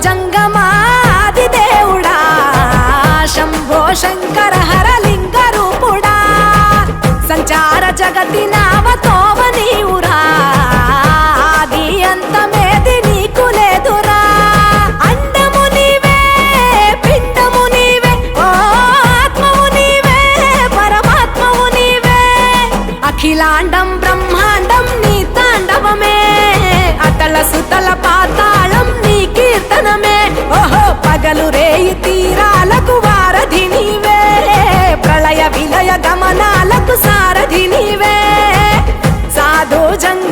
జంగమాది దేవుడా శంభో శంకర హరలింగ రూపుడా సంచార జగతి నావతోవ నీవురా ఆది అంతమేది నీకు లేదురా అండము నీవే పిండము నీవే ఓ ఆత్మవు నీవే పరమాత్మవు నీవే అఖిలాండం బ్రహ్మాండం నీ తాండవమే అతల సుతల పాతాళం నీ కీర్తనమే ఓహో పగలు రేయి తీరాలకు వారధి నీవే ప్రళయ విలయ గమనాలకు సారథి నీవే సాధు జంగ